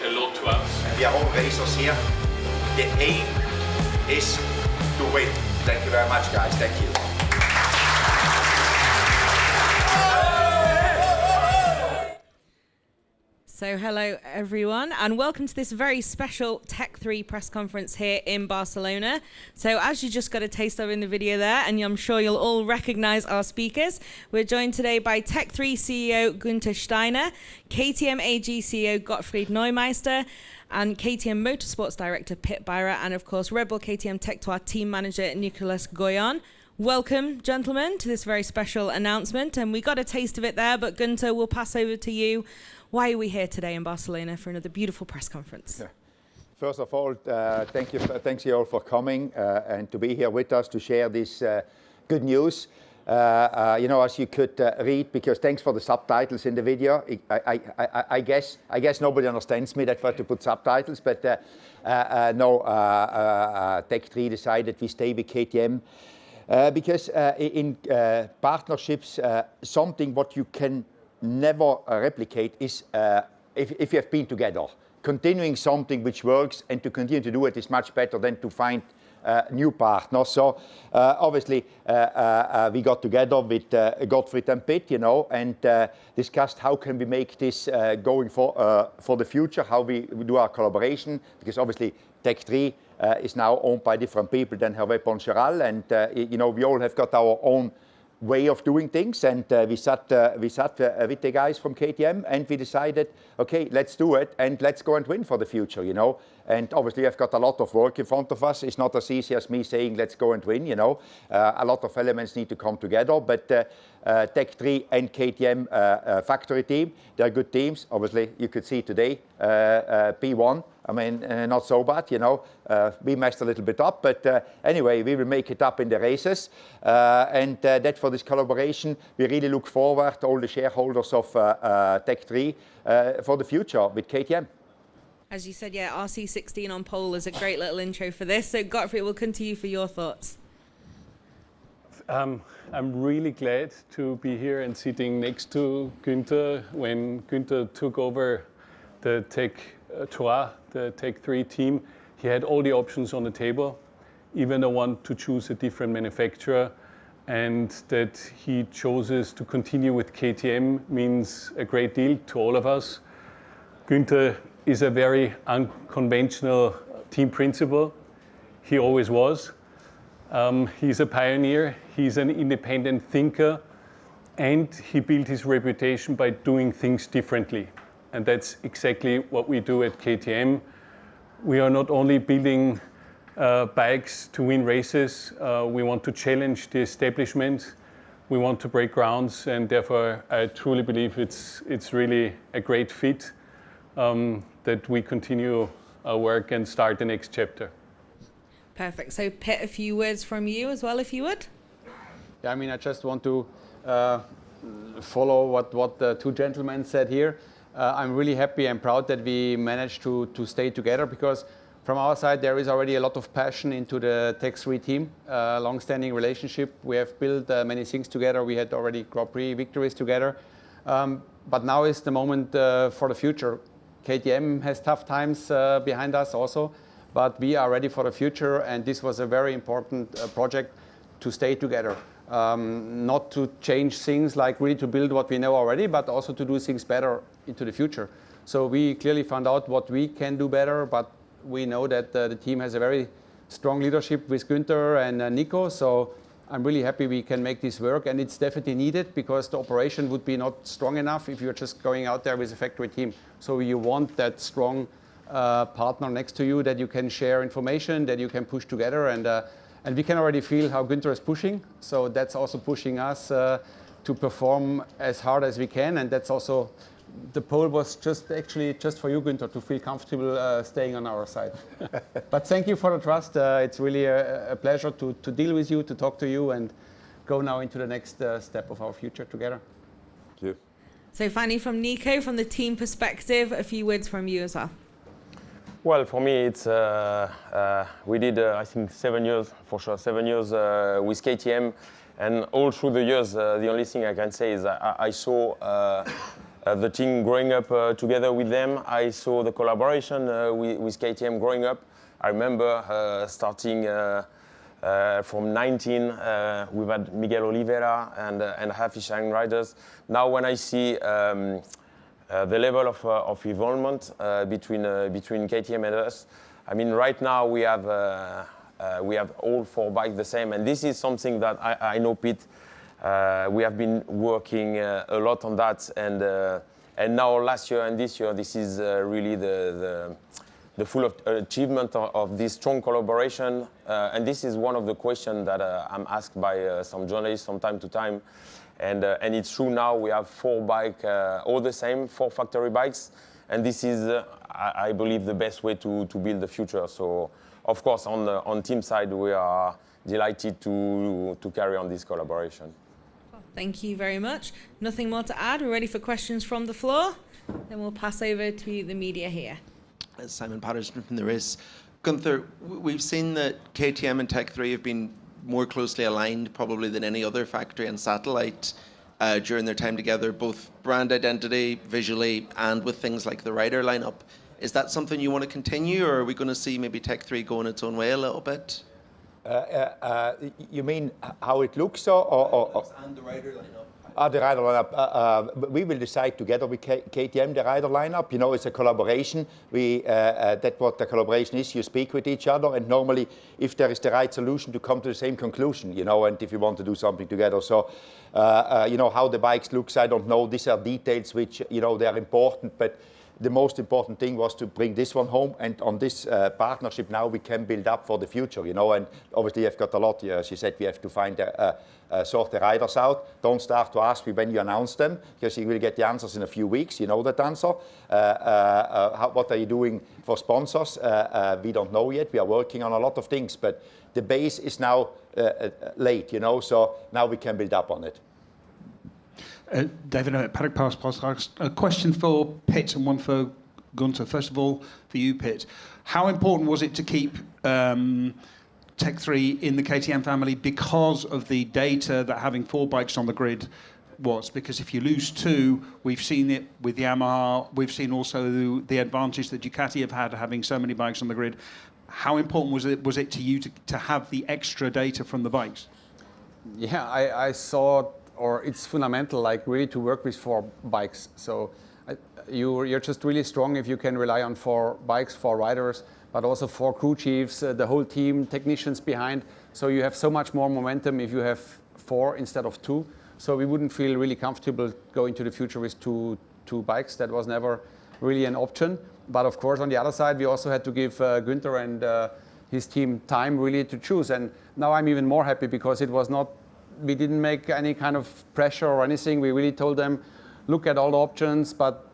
a lot to us. And we are all racers here. The aim is to win. Thank you very much, guys. Thank you. So hello everyone and welcome to this very special Tech3 press conference here in Barcelona. So as you just got a taste of in the video there, and I'm sure you'll all recognize our speakers, we're joined today by Tech3 CEO Guenther Steiner, KTM AG CEO Gottfried Neumeister, and KTM Motorsports Director Beirer, and of course Red Bull KTM Tech3 Team Manager Nicolas Goyon. Welcome, gentlemen, to this very special announcement, and we got a taste of it there, but Guenther, we'll pass over to you. Why are we here today in Barcelona for another beautiful press conference? Yeah. First of all, thanks you all for coming and to be here with us to share this good news. You know, as you could read, because thanks for the subtitles in the video. I guess nobody understands me. That's why to put subtitles. But no, Tech3 decided we stay with KTM because in partnerships, something what you can never replicate is if you have been together. Continuing something which works and to continue to do it is much better than to find new partners. So obviously we got together with Gottfried and Pitt, you know, and discussed how can we make this going for the future, how we do our collaboration, because obviously Tech3 is now owned by different people than Hervé Poncharal, and you know, we all have got our own way of doing things, and we sat with the guys from KTM and we decided, okay, let's do it and let's go and win for the future, you know. And obviously I've got a lot of work in front of us. It's not as easy as me saying let's go and win, you know. A lot of elements need to come together, but Tech3 and KTM factory team, they're good teams. Obviously you could see today P1, I mean, not so bad, you know. We messed a little bit up, but anyway, we will make it up in the races. And that for this collaboration, we really look forward to all the shareholders of Tech3 for the future with KTM. As you said, yeah, RC16 on pole is a great little intro for this. So Gottfried, we'll come to you for your thoughts. I'm really glad to be here and sitting next to Guenther. When Guenther took over the Tech3, the Tech3 team, he had all the options on the table, even the one to choose a different manufacturer, and that he chooses to continue with KTM means a great deal to all of us. Guenther is a very unconventional team principal. He always was. He's a pioneer, he's an independent thinker, and he built his reputation by doing things differently. And that's exactly what we do at KTM. We are not only building bikes to win races, we want to challenge the establishment, we want to break grounds, and therefore I truly believe it's really a great fit that we continue our work and start the next chapter. Perfect. So Pitt, a few words from you as well, if you would. Yeah, I mean, I just want to follow what the two gentlemen said here. I'm really happy and proud that we managed to stay together, because from our side there is already a lot of passion into the Tech3 team, long-standing relationship. We have built many things together. We had already Grand Prix victories together. But now is the moment for the future. KTM has tough times behind us also, but we are ready for the future, and this was a very important project to stay together. Not to change things, like really to build what we know already, but also to do things better into the future. So we clearly found out what we can do better, but we know that the team has a very strong leadership with Guenther and Nico. So I'm really happy we can make this work, and it's definitely needed, because the operation would be not strong enough if you're just going out there with a factory team. So you want that strong partner next to you that you can share information, that you can push together, and we can already feel how Guenther is pushing. So that's also pushing us to perform as hard as we can, and that's also, the pole was actually just for you, Guenther, to feel comfortable staying on our side. But thank you for the trust. It's really a pleasure to deal with you, to talk to you, and go now into the next step of our future together. Thank you. So finally from Nico, from the team perspective, a few words from you as well. Well, for me, it's we did I think 7 years, for sure, 7 years with KTM, and all through the years, the only thing I can say is I saw the team growing up together with them. I saw the collaboration with KTM growing up. I remember starting from 19, we've had Miguel Oliveira and Happy Shining Riders. Now when I see the level of involvement between KTM and us, I mean, right now we have all 4 bikes the same, and this is something that I know, Pete, we have been working a lot on that, and now last year and this year, this is really the full achievement of this strong collaboration, and this is one of the questions that I'm asked by some journalists from time to time, and it's true now. We have 4 bikes, all the same, 4 factory bikes, and this is, I believe, the best way to build the future. So, of course, on team side, we are delighted to carry on this collaboration. Thank you very much. Nothing more to add. We're ready for questions from the floor. Then we'll pass over to the media here. Simon Patterson from The Race. Guenther, we've seen that KTM and Tech3 have been more closely aligned probably than any other factory and satellite during their time together, both brand identity, visually, and with things like the rider lineup. Is that something you want to continue, or are we going to see maybe Tech3 going its own way a little bit? You mean how it looks, or and the rider lineup? The rider lineup. We will decide together with KTM the rider lineup. You know, it's a collaboration. That's what the collaboration is. You speak with each other, and normally, if there is the right solution, to come to the same conclusion. You know, and if you want to do something together, so you know how the bikes looks, I don't know. These are details which, you know, they are important, but the most important thing was to bring this one home, and on this partnership now we can build up for the future, you know, and obviously you've got a lot, as you said, we have to find sort the riders out. Don't start to ask me when you announce them, because you will get the answers in a few weeks, you know that answer. What are you doing for sponsors? We don't know yet. We are working on a lot of things, but the base is now laid, you know, so now we can build up on it. David, Paddock Pass Podcast. A question for Pitt and one for Guenther. First of all, for you, Pitt. How important was it to keep Tech3 in the KTM family because of the data that having 4 bikes on the grid was? Because if you lose 2, we've seen it with Yamaha, we've seen also the advantage that Ducati have had having so many bikes on the grid. How important was it to you to have the extra data from the bikes? Yeah, I saw, or it's fundamental, like really to work with 4 bikes. So you're just really strong if you can rely on 4 bikes, 4 riders, but also 4 crew chiefs, the whole team, technicians behind. So you have so much more momentum if you have 4 instead of 2. So we wouldn't feel really comfortable going to the future with two bikes. That was never really an option. But of course, on the other side, we also had to give Guenther and his team time really to choose. And now I'm even more happy because it was not, we didn't make any kind of pressure or anything. We really told them, look at all the options, but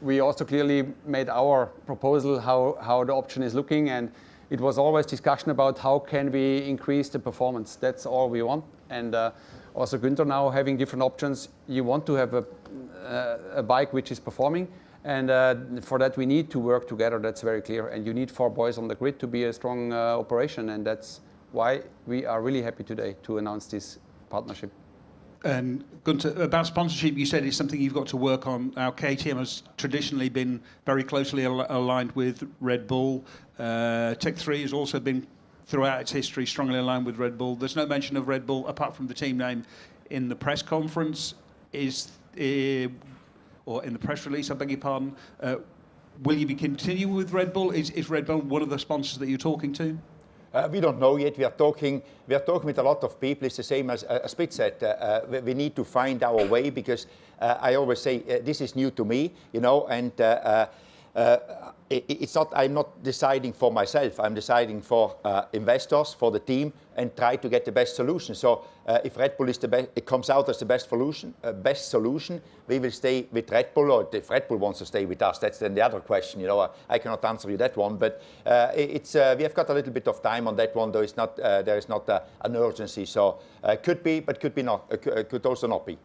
we also clearly made our proposal how the option is looking, and it was always discussion about how can we increase the performance. That's all we want. And also Guenther now having different options. You want to have a bike which is performing, and for that we need to work together. That's very clear. And you need 4 boys on the grid to be a strong operation, and that's why we are really happy today to announce this partnership. And Guenther, about sponsorship, you said it's something you've got to work on. Now, KTM has traditionally been very closely aligned with Red Bull. Tech3 has also been, throughout its history, strongly aligned with Red Bull. There's no mention of Red Bull, apart from the team name, in the press conference, or in the press release, I beg your pardon. Will you be continuing with Red Bull? Is Red Bull one of the sponsors that you're talking to? We don't know yet. We are talking with a lot of people. It's the same as Pitt said. We need to find our way, because I always say this is new to me, you know, and it's not. I'm not deciding for myself. I'm deciding for investors, for the team, and try to get the best solution. So if Red Bull is the best, it comes out as the best solution. We will stay with Red Bull, or if Red Bull wants to stay with us, that's then the other question. You know, I cannot answer you that one, but it's we have got a little bit of time on that one. Though it's not there is not an urgency. So could be, but could be not. Could also not be.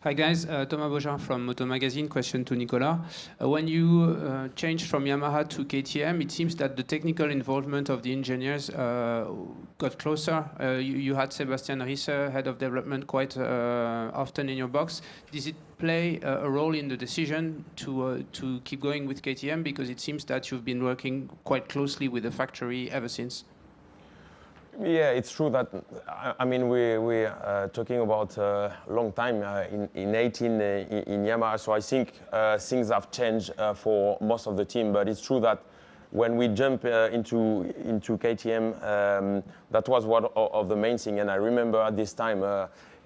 Hi guys, Thomas Beaujean from Moto Magazine. Question to Nicolas. When you changed from Yamaha to KTM, it seems that the technical involvement of the engineers got closer. You had Sebastian Risse, head of development, quite often in your box. Does it play a role in the decision to keep going with KTM? Because it seems that you've been working quite closely with the factory ever since. Yeah, it's true that, I mean, we're talking about a long time in 18 in Yamaha, so I think things have changed for most of the team, but it's true that when we jump into KTM, that was one of the main things, and I remember at this time,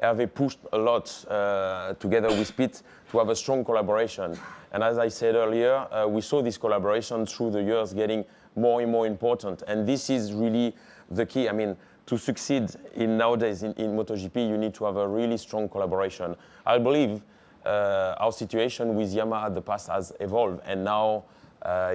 Hervé pushed a lot together with Pete to have a strong collaboration, and as I said earlier, we saw this collaboration through the years getting more and more important, and this is really the key. I mean, to succeed nowadays in MotoGP, you need to have a really strong collaboration. I believe our situation with Yamaha in the past has evolved, and now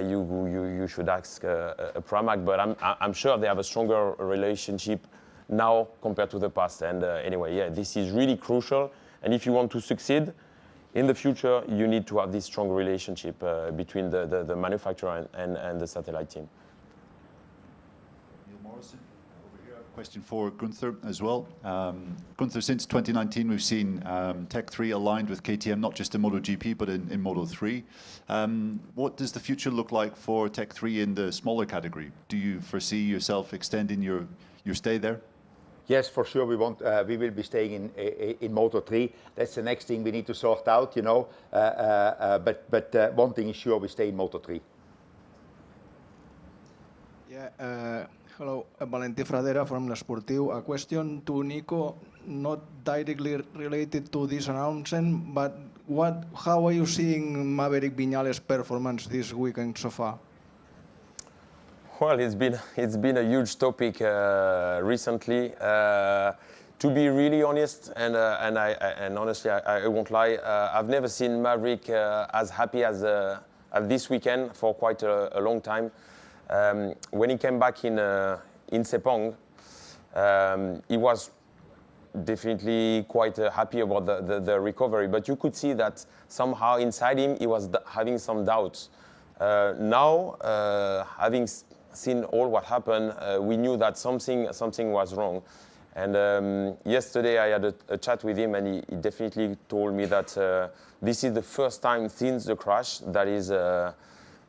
you should ask Pramac, but I'm sure they have a stronger relationship now compared to the past. And anyway, yeah, this is really crucial. And if you want to succeed in the future, you need to have this strong relationship between the manufacturer and the satellite team. Question for Guenther as well. Guenther, since 2019, we've seen Tech3 aligned with KTM, not just in MotoGP, but in Moto3. What does the future look like for Tech3 in the smaller category? Do you foresee yourself extending your stay there? Yes, for sure. We will be staying in Moto3. That's the next thing we need to sort out, you know. But one thing is sure, we stay in Moto3. Yeah. Hello, Valentí Fradera from L'Esportiu. A question to Nico, not directly related to this announcement, but how are you seeing Maverick Viñales' performance this weekend so far? Well, it's been a huge topic recently. To be really honest, and honestly, I won't lie, I've never seen Maverick as happy as this weekend for quite a long time. When he came back in Sepang, he was definitely quite happy about the recovery, but you could see that somehow inside him he was having some doubts. Now, having seen all what happened, we knew that something was wrong. And yesterday I had a chat with him, and he definitely told me that this is the first time since the crash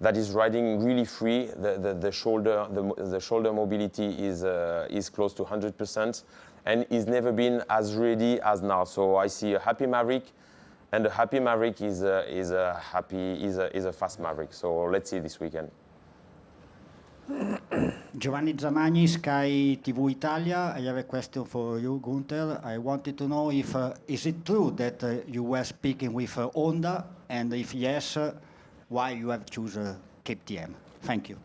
that is riding really free. The shoulder mobility is close to 100%, and he's never been as ready as now. So I see a happy Maverick, and a happy Maverick is a fast Maverick. So let's see this weekend. Giovanni Zamagni, Sky TV Italia. I have a question for you, Guenther. I wanted to know if is it true that you were speaking with Honda, and if yes, why you have chosen KTM? Thank you.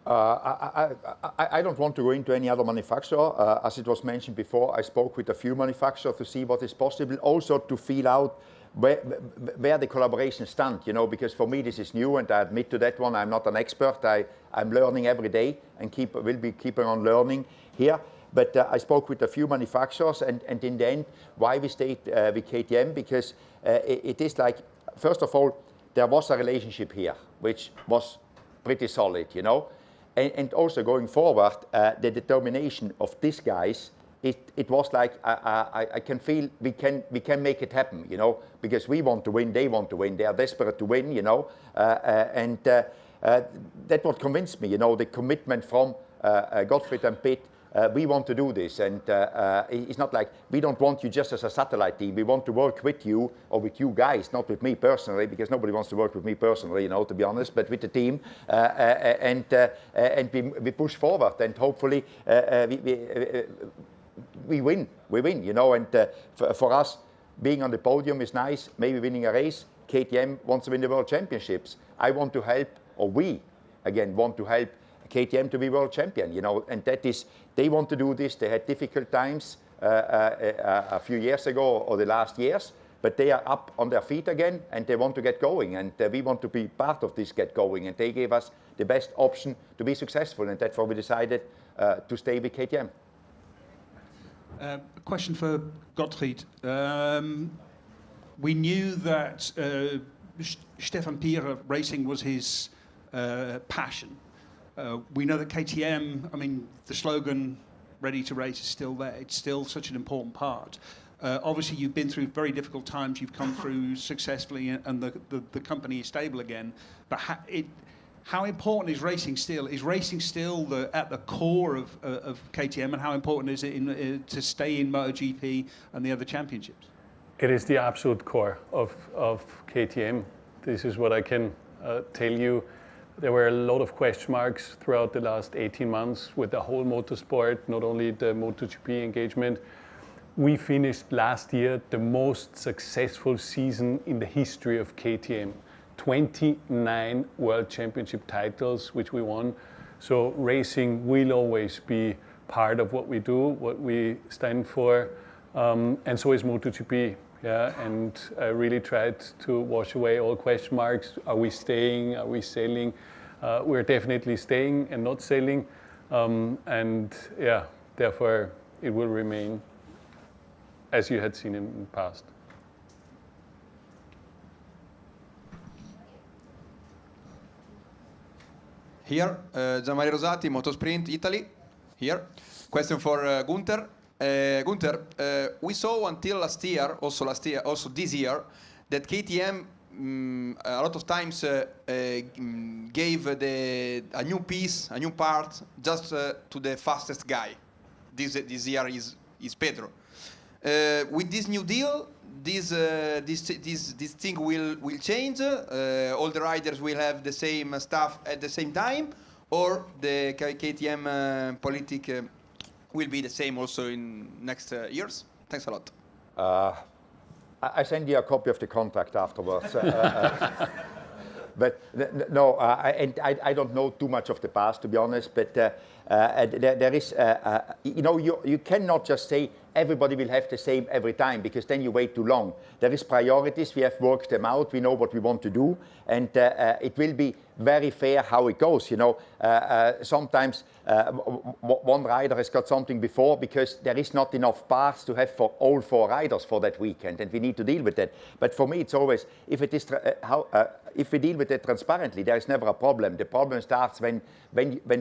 I don't want to go into any other manufacturer. As it was mentioned before, I spoke with a few manufacturers to see what is possible, also to feel out where the collaboration stand, you know, because for me this is new, and I admit to that one, I'm not an expert. I'm learning every day and will be keeping on learning here. But I spoke with a few manufacturers, and in the end, why we stayed with KTM, because it is like, first of all, there was a relationship here, which was pretty solid, you know. And also going forward, the determination of these guys, it was like, I can feel we can make it happen, you know, because we want to win, they want to win, they are desperate to win, you know. And that what convinced me, you know, the commitment from Gottfried and Pete. We want to do this, and it's not like we don't want you just as a satellite team. We want to work with you, or with you guys, not with me personally, because nobody wants to work with me personally, you know, to be honest, but with the team, and we push forward, and hopefully we win, you know. And for us, being on the podium is nice, maybe winning a race. KTM wants to win the World Championships. I want to help, or we, again, want to help KTM to be world champion, you know, and that is, they want to do this. They had difficult times a few years ago, or the last years, but they are up on their feet again, and they want to get going, and we want to be part of this get going, and they gave us the best option to be successful, and that's why we decided to stay with KTM. Question for Gottfried. we knew that Stefan Beirer racing was his passion. We know that KTM, I mean, the slogan "Ready to Race" is still there. It's still such an important part. Obviously, you've been through very difficult times. You've come through successfully, and the company is stable again. But how important is racing still? Is racing still at the core of KTM, and how important is it to stay in MotoGP and the other championships? It is the absolute core of KTM. This is what I can tell you. There were a lot of question marks throughout the last 18 months with the whole motorsport, not only the MotoGP engagement. We finished last year the most successful season in the history of KTM. 29 World Championship titles, which we won. So racing will always be part of what we do, what we stand for, and so is MotoGP. Yeah, and I really tried to wash away all question marks. Are we staying? Are we selling? We're definitely staying and not selling. And yeah, therefore it will remain as you had seen in the past. Here, Gianmaria Rosati, Motosprint Italy. Here. Question for Guenther. Guenther, we saw until last year, also this year, that KTM a lot of times gave a new piece, a new part, just to the fastest guy. This year is Pedro. With this new deal, this thing will change. All the riders will have the same stuff at the same time, or the KTM politic will be the same also in next years. Thanks a lot. I send you a copy of the contract afterwards. But no, I don't know too much of the past, to be honest. But there is, you know, you cannot just say everybody will have the same every time, because then you wait too long. There is priorities. We have worked them out. We know what we want to do, and it will be very fair how it goes. You know, sometimes one rider has got something before because there is not enough parts to have for all 4 riders for that weekend, and we need to deal with that. But for me, it's always, if it is if we deal with it transparently, there is never a problem. The problem starts when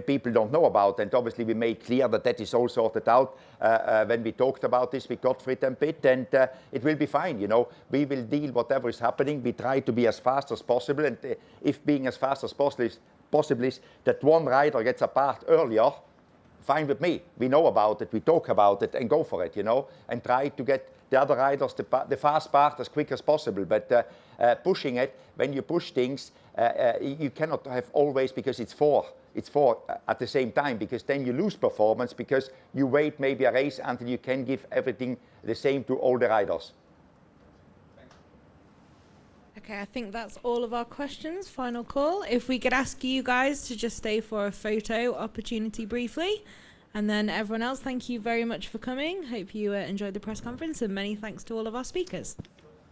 people don't know about it, and obviously we made clear that that is all sorted out when we talked about this with Gottfried and Pitt, and it will be fine. You know, we will deal whatever is happening. We try to be as fast as possible, and if being as fast as possible is that one rider gets a part earlier, fine with me. We know about it, we talk about it, and go for it, you know, and try to get the other riders the fast part as quick as possible. But pushing it, when you push things, you cannot have always, because it's four at the same time, because then you lose performance, because you wait maybe a race until you can give everything the same to all the riders. Okay, I think that's all of our questions. Final call. If we could ask you guys to just stay for a photo opportunity briefly. And then everyone else, thank you very much for coming. Hope you enjoyed the press conference, and many thanks to all of our speakers.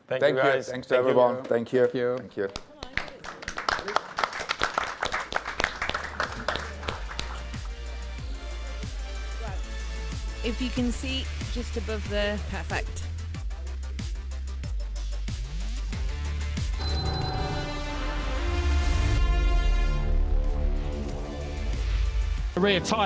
Thank you, guys. Thanks to everyone. Thank you. Thank you. If you can see just above the perfect. Rear tyre.